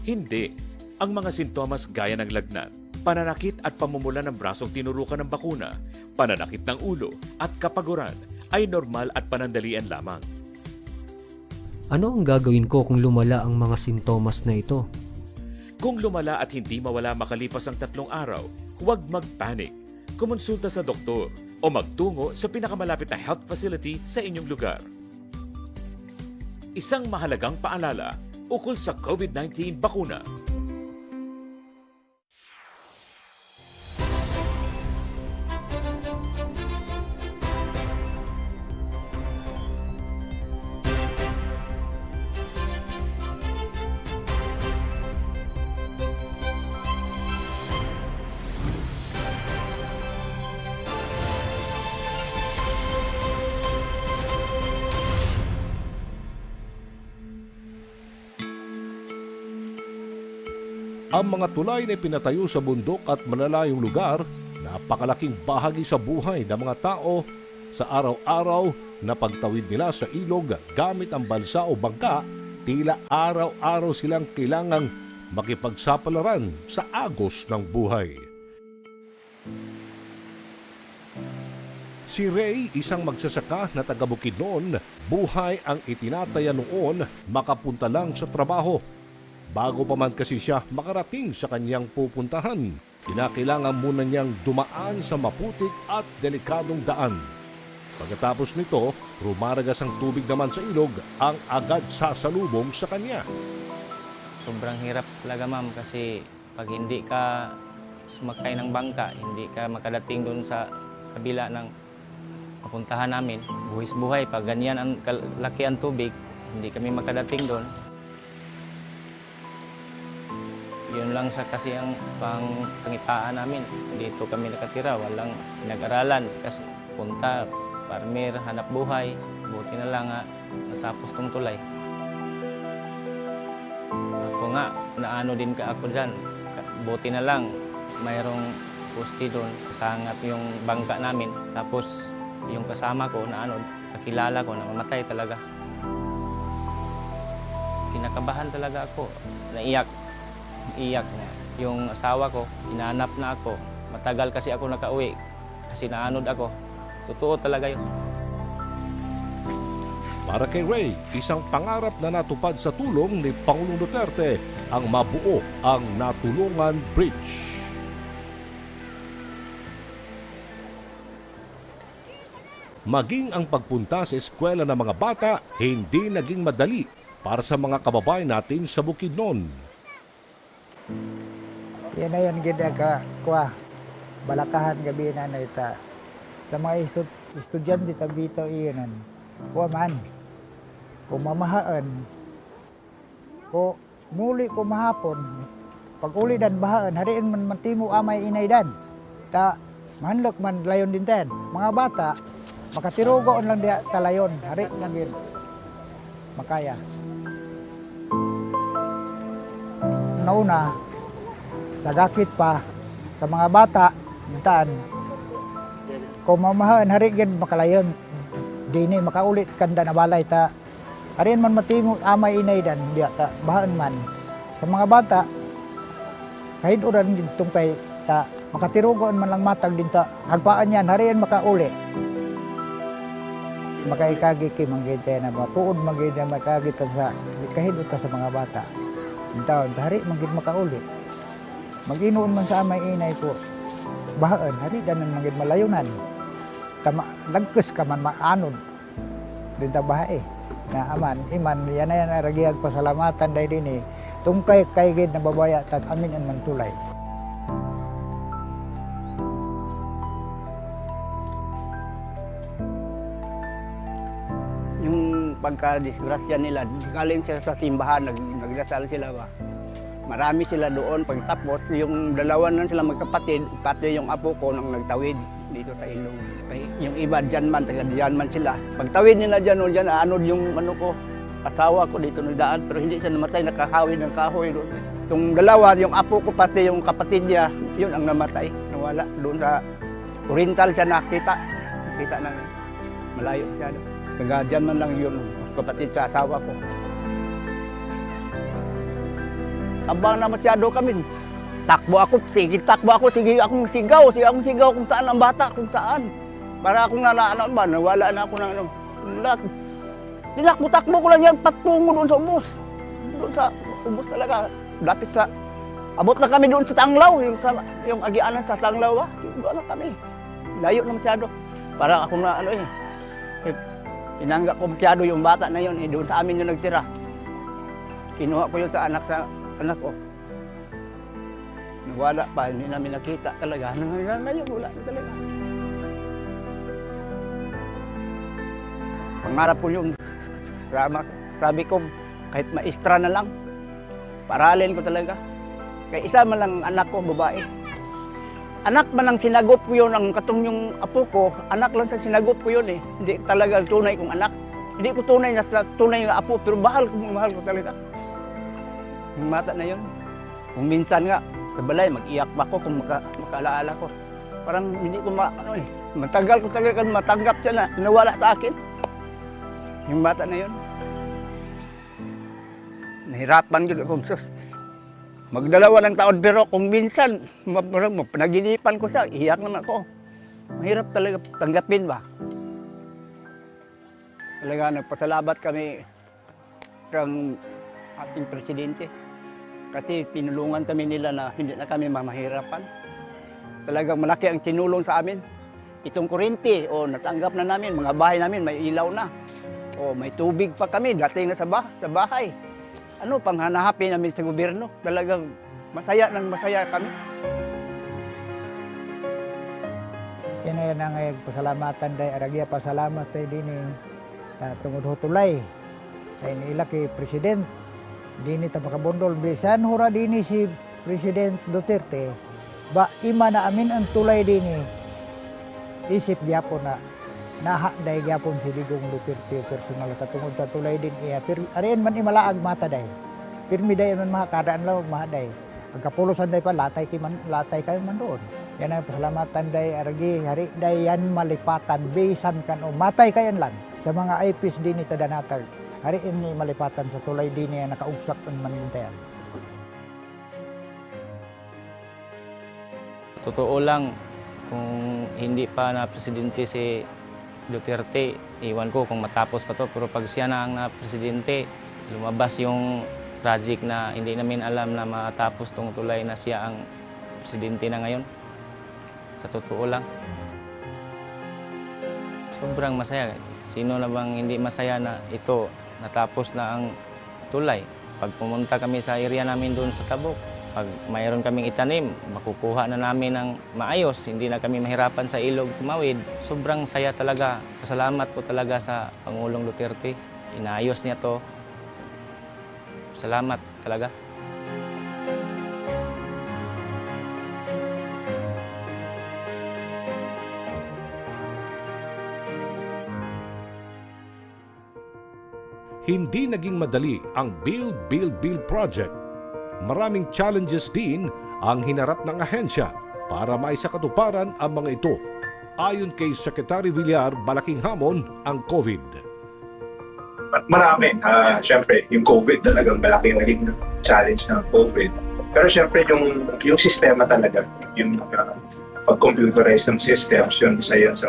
Hindi. Ang mga sintomas gaya ng lagnat, pananakit at pamumula ng brasong tinurukan ng bakuna, pananakit ng ulo at kapaguran ay normal at panandalian lamang. Ano ang gagawin ko kung lumala ang mga sintomas na ito? Kung lumala at hindi mawala makalipas ang 3 araw, huwag mag-panic. Kumonsulta sa doktor o magtungo sa pinakamalapit na health facility sa inyong lugar. Isang mahalagang paalala ukol sa COVID-19 bakuna. Ang mga tulay na pinatayo sa bundok at malalayong lugar, napakalaking bahagi sa buhay ng mga tao sa araw-araw na pagtawid nila sa ilog gamit ang balsa o bangka, tila araw-araw silang kailangang makipagsapalaran sa agos ng buhay. Si Ray, isang magsasaka na taga Bukidnon, buhay ang itinataya noon makapunta lang sa trabaho. Bago pa man kasi siya makarating sa kanyang pupuntahan, kinakailangan muna niyang dumaan sa maputik at delikadong daan. Pagkatapos nito, rumaragas ang tubig naman sa ilog ang agad sasalubong sa kanya. Sobrang hirap talaga ma'am kasi pag hindi ka sumakay ng bangka, hindi ka makadating doon sa kabila ng papuntahan namin. Buhis-buhay, pag ganyan ang kalaki ang tubig, hindi kami makadating doon. Yun lang sa kasi ang pangitaan namin. Dito kami nakatira, walang pinag-aralan kasi punta, farmer, hanap buhay. Buti na lang natapos tong tulay. Ako nga, naano din ka ako dyan. Buti na lang, mayroong poste doon, kasangat yung bangka namin. Tapos yung kasama ko na kakilala ko na mamatay talaga. Kinakabahan talaga ako, naiyak na. Yung asawa ko, hinanap na ako. Matagal kasi ako nakauwi kasi naanod ako. Totoo talaga yun. Para kay Ray, isang pangarap na natupad sa tulong ni Pangulong Duterte ang mabuo ang Natulungan Bridge. Maging ang pagpunta sa eskwela ng mga bata hindi naging madali para sa mga kababayan natin sa Bukidnon. Yan na yan gina kwa balakahan gabi na ita sa mga estudyante tabito iyon kuha man kung mamahaan ko muli ko mahapon pag uli dan bahaan hariin man matimo amay inay dan ta manlok man layon din ten mga bata makatirugoon lang dia talayon hari lang yun makaya nauna sagakit pa sa mga bata mintaan kung mamahaan hari gid makalayon dini makaulit kanda na balay ta hariin man matimo amay inay dan diya ta bahaan man sa mga bata kahit uran din tungkay ta makatirugoon man lang matag din ta hagpaan yan hariin makauli makaikagi manggite na matuod manggite makagita sa kahit sa mga bata mintaan hari manggid makauli mag-inuon man sa amay inay ko bahaan hari danan manggid malayunan tama lagkes ka man maanod din ta bahae na aman iman yan na yan aragiyag pasalamatan day din tungkay kay gid na babaya tat amin an man tulay. Yung pagka-disgrasya nila galing sila sa simbahan nagdasal sila ba. Marami sila doon pagtapos yung dalawa na sila magkapatid pati yung apo ko nang nagtawid dito sa ilog. Yung iba dyan man, taga dyan man sila. Pagtawid nila dyan, anod yung ko, asawa ko dito nagdaan, pero hindi siya namatay, nakahawid ng kahoy doon. Yung dalawa, yung apo ko pati yung kapatid niya, yun ang namatay, nawala. Doon sa Oriental siya nakita na malayo siya. Taga dyan man lang yun, kapatid sa asawa ko. Abang na masyado kami. Takbo ako, sige akong sigaw kung saan ang bata, kung saan. Para akong nawala na ako ng Tinakbo-takbo ko lang yan, patungo doon sa ubos. Doon sa ubos talaga. Lapit sa, abot na kami doon sa Tanglaw, yung agianan sa Tanglaw, doon na kami. Layo na masyado. Para akong tinanggap ko masyado yung bata na yun, doon sa amin yung nagtira. Kinuha ko yun sa anak ko. Wala pa, hindi namin nakita talaga. Ngayon, wala na talaga. Pangarap ko yun. Sabi ko, kahit maestra na lang, paralin ko talaga. Kaya isa man lang anak ko, babae. Anak man lang sinagot ko yun, ang katong yung apo ko, anak lang sa sinagot ko yun eh. Hindi talaga tunay kong anak. Hindi ko tunay na yung apo, pero mahal ko talaga. Yung mata na yun. Kung minsan nga, sa balay, mag-iyak pa ako kung makaalaala ko. Parang hindi ko matagal ko talaga matanggap siya na nawala sa akin. Yung bata na yun. Nahirapan yun akong magdalawa ng taon pero kung minsan panaginipan ko siya, iyak naman ako. Mahirap talaga tanggapin ba? Talaga nagpasalamat kami kang ating presidente. Kasi pinulungan kami nila na hindi na kami mamahirapan. Talagang malaki ang tinulong sa amin. Itong kuryente, natanggap na namin, mga bahay namin may ilaw na. May tubig pa kami, dating na sa bahay. Panghanapin namin sa gobyerno. Talagang masaya kami. Yan ang pasalamatan day aragya pasalamat day din tungod hutulay. Sa iniila kay President. Dini ta makabundol bisan hura dini si President Duterte ba ima na amin ang tulay dini isip gyapon na nahaday gyapon si Digong Duterte personal katungod sa tulay din iya arian man imalaag mata day pirmi day man makadaan law mahaday ang kapulosan day pa latay kay man doon Yan ang pasalamatan day argi hari day yan malipatan bisan kan matay kayan lang sa mga IPs din ita danatag. Hari ini malipatan sa tulay din niya nakaugsak ang manintayan. Totoo lang, kung hindi pa na presidente si Duterte, iwan ko kung matapos pa to. Pero pag siya na ang presidente, lumabas yung tragic na hindi namin alam na matapos tong tulay na siya ang presidente na ngayon. Sa totoo lang. Sobrang masaya. Sino na bang hindi masaya na ito, natapos na ang tulay? Pag pumunta kami sa area namin doon sa Tabok, pag mayroon kaming itanim, makukuha na namin ng maayos. Hindi na kami mahirapan sa ilog tumawid. Sobrang saya talaga. Pasalamat po talaga sa Pangulong Duterte. Inayos niya to. Salamat talaga. Hindi naging madali ang Build, Build, Build project. Maraming challenges din ang hinarap ng ahensya para maisakatuparan ang mga ito. Ayon kay Secretary Villar, malaking hamon ang COVID. Marami. Siyempre, yung COVID talagang malaking naging challenge ng COVID. Pero siyempre, yung sistema talaga, yung pag-computerize ng systems, yun isa yan sa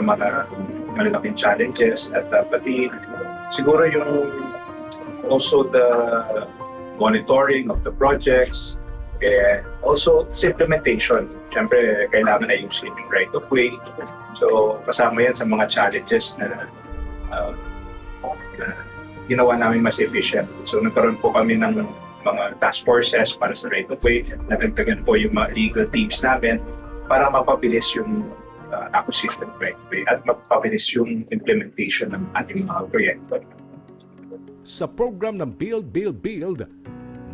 mga malaking challenges. At pati siguro yung also the monitoring of the projects and also its implementation. Siyempre, kailangan na ayusin yung right of way. So, kasama yan sa mga challenges na ginawa namin mas efficient. So, nagkaroon po kami ng mga task forces para sa right of way. Nagdagdagan po yung mga legal teams namin para mapabilis yung acquisition of right of way at mapabilis yung implementation ng ating mga proyekto. Sa program ng Build, Build, Build,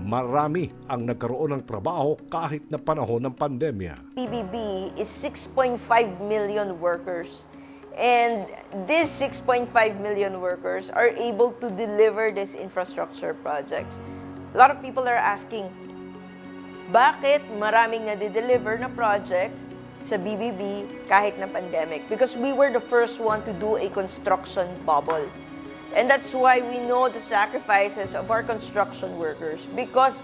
marami ang nagkaroon ng trabaho kahit na panahon ng pandemya. PBB is 6.5 million workers. And these 6.5 million workers are able to deliver these infrastructure projects. A lot of people are asking, bakit maraming na-deliver na project sa BBB kahit na pandemic? Because we were the first one to do a construction bubble. And that's why we know the sacrifices of our construction workers. Because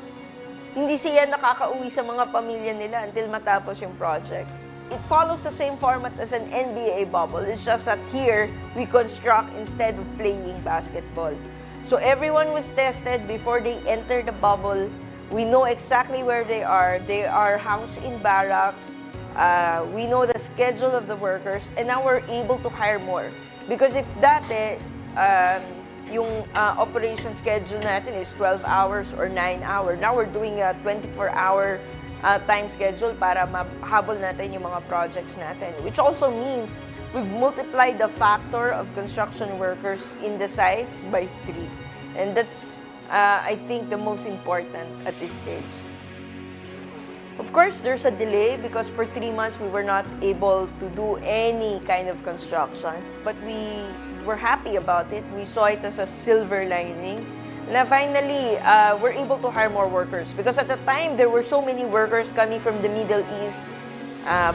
hindi sila nakakauwi sa mga pamilya nila until matapos yung project. It follows the same format as an NBA bubble. It's just that here, we construct instead of playing basketball. So everyone was tested before they enter the bubble. We know exactly where they are. They are housed in barracks. We know the schedule of the workers. And now we're able to hire more. Because if dati, yung operation schedule natin is 12 hours or 9 hours. Now we're doing a 24-hour time schedule para mahabol natin yung mga projects natin. Which also means we've multiplied the factor of construction workers in the sites by 3. And that's, I think, the most important at this stage. Of course, there's a delay because for 3 months we were not able to do any kind of construction. But we were happy about it. We saw it as a silver lining. Na finally, we're able to hire more workers. Because at the time, there were so many workers coming from the Middle East.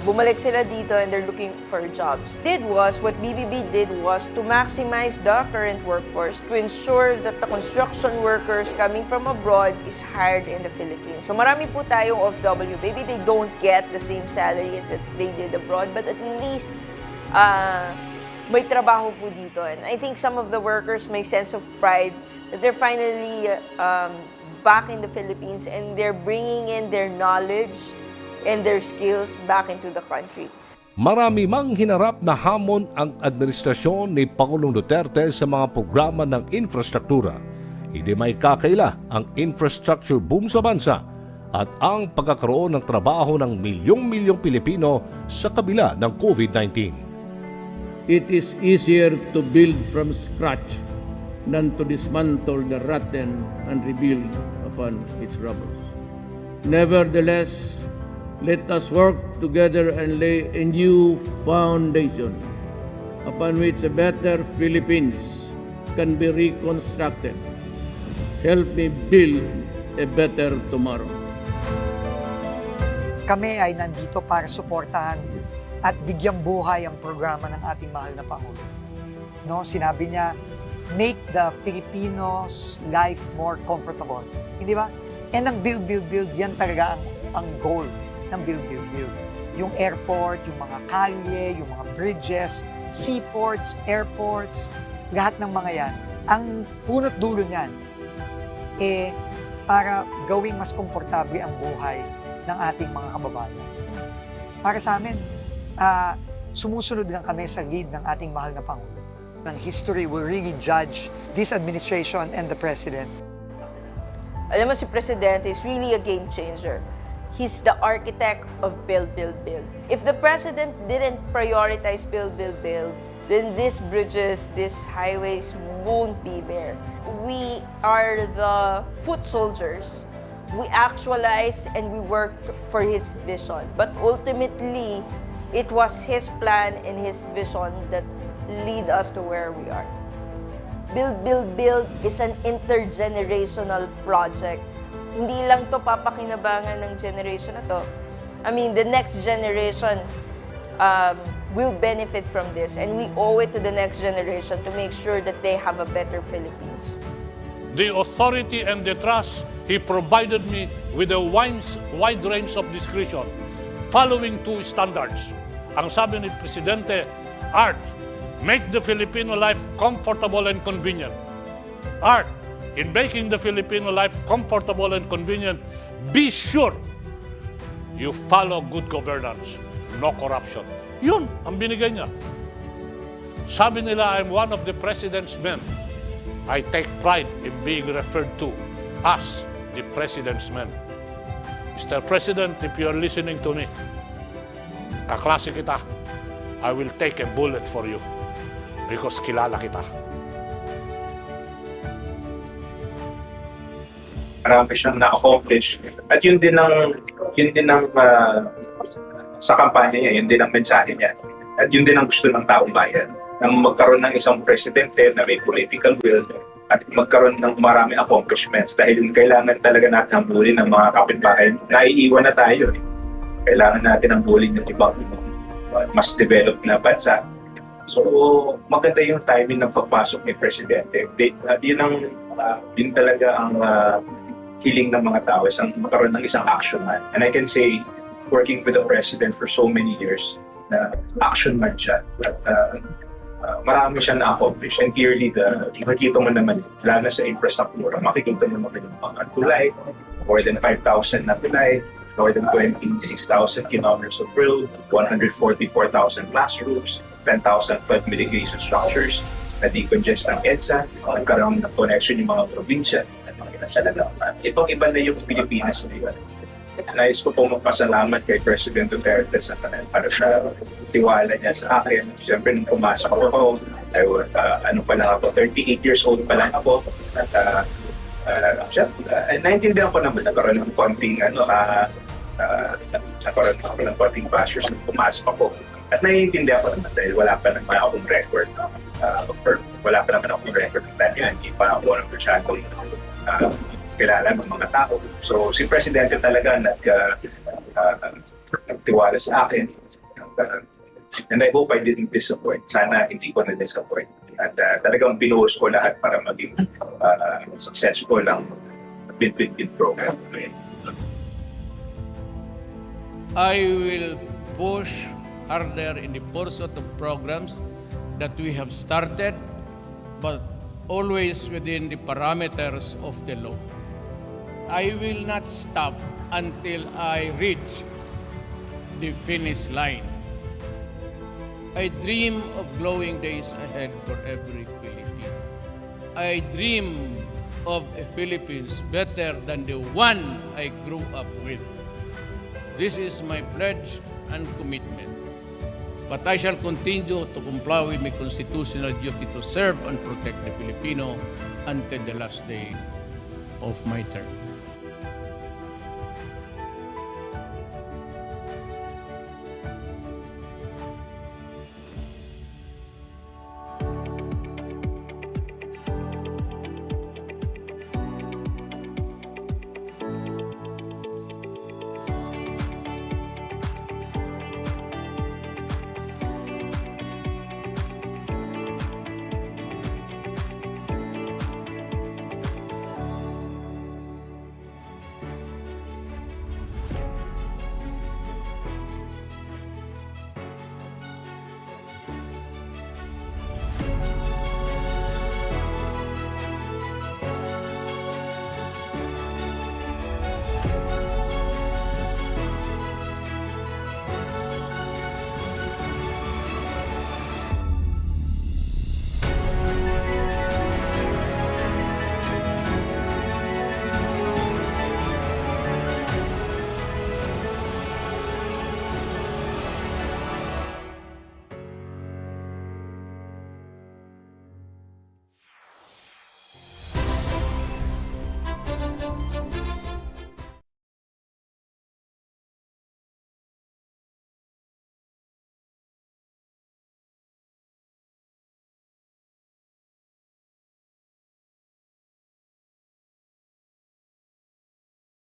Bumalik sila dito and they're looking for jobs. What BBB did was to maximize the current workforce to ensure that the construction workers coming from abroad is hired in the Philippines. So marami po tayong OFW. Maybe they don't get the same salaries that they did abroad, but at least may trabaho po dito. And I think some of the workers may sense of pride that they're finally back in the Philippines and they're bringing in their knowledge and their skills back into the country. Marami mang hinarap na hamon ang administrasyon ni Pangulong Duterte sa mga programa ng infrastruktura. Hindi may kakaila ang infrastructure boom sa bansa at ang pagkakaroon ng trabaho ng milyong-milyong Pilipino sa kabila ng COVID-19. It is easier to build from scratch than to dismantle the rotten and rebuild upon its rubble. Nevertheless, let us work together and lay a new foundation upon which a better Philippines can be reconstructed. Help me build a better tomorrow. kami ay nandito para suportahan at bigyang buhay ang programa ng ating mahal na Pangulo. No, sinabi niya, make the Filipinos life more comfortable. Hindi ba? And ang build, yan talaga ang goal ng build. Yung airport, yung mga kalye, yung mga bridges, seaports, airports, lahat ng mga yan. Ang punot dulo niyan, para gawing mas komportable ang buhay ng ating mga kababayan. Para sa amin, sumusunod lang kami sa lead ng ating mahal na Pangulo. Ang history will really judge this administration and the President. Alam mo, si Presidente is really a game changer. He's the architect of build. If the President didn't prioritize build, then these bridges, these highways won't be there. We are the foot soldiers. We actualize and we work for his vision. But ultimately, it was his plan and his vision that lead us to where we are. Build is an intergenerational project. Hindi lang to papakinabangan ng generation na to. I mean, the next generation will benefit from this, and we owe it to the next generation to make sure that they have a better Philippines. The authority and the trust he provided me with a wide range of discretion, following two standards. Ang sabi ni Presidente, Art, make the Filipino life comfortable and convenient. Art, in making the Filipino life comfortable and convenient, be sure you follow good governance, no corruption. Yun ang binigay niya. Sabi nila, I'm one of the President's men. I take pride in being referred to as the President's man. Mr. President, if you're listening to me, kaklase kita, I will take a bullet for you because kilala kita. Marami siyang na-accomplish. At yun din ang sa kampanya niya, yun din ang mensahe niya. At yun din ang gusto ng taong bayan. Nang magkaroon ng isang presidente na may political will at magkaroon ng maraming accomplishments dahil kailangan talaga natin hambulin ng mga kapitbahay. Naiiwan na tayo. Kailangan natin hambulin yung ibang mas developed na bansa. So, maganda yung timing ng pagpasok ni Presidente. Yun talaga ang hiling ng mga tao, magkaroon ng isang action man. And I can say, working with the President for so many years, na action man siya. At marami siyang na-accomplish. And clearly, makikita mo naman, lalo na sa infrastructure, makikita mo naman yung mga tulay, more than 5,000 na tulay, more than 26,000 kilometers of road, 144,000 classrooms, 10,000 flood mitigation structures, na-decongest ng EDSA, nagkaroon ng connection yung mga probinsya. Itong iba na yung Pilipinas. Nais ko po magpasalamat kay President Duterte para sa tiwala niya sa akin. Siyempre, nung pumasok ako, ako, 38 years old pa lang ako. At naintindihan ko naman, nagkaroon ng konting bashers nung pumasok ako. At naiintindihan ko naman dahil wala pa naman akong record. Hindi pa ako ng masyadong kilala ng mga tao. So, si Presidente talaga nagtiwala sa akin. And I hope I didn't disappoint. Sana hindi ko na-disappoint. At talagang binuhos ko lahat para maging successful ang Bid program. I will push harder in the pursuit of programs that we have started, but always within the parameters of the law. I will not stop until I reach the finish line. I dream of glowing days ahead for every Filipino. I dream of a Philippines better than the one I grew up with. This is my pledge and commitment. But I shall continue to comply with my constitutional duty to serve and protect the Filipino until the last day of my term.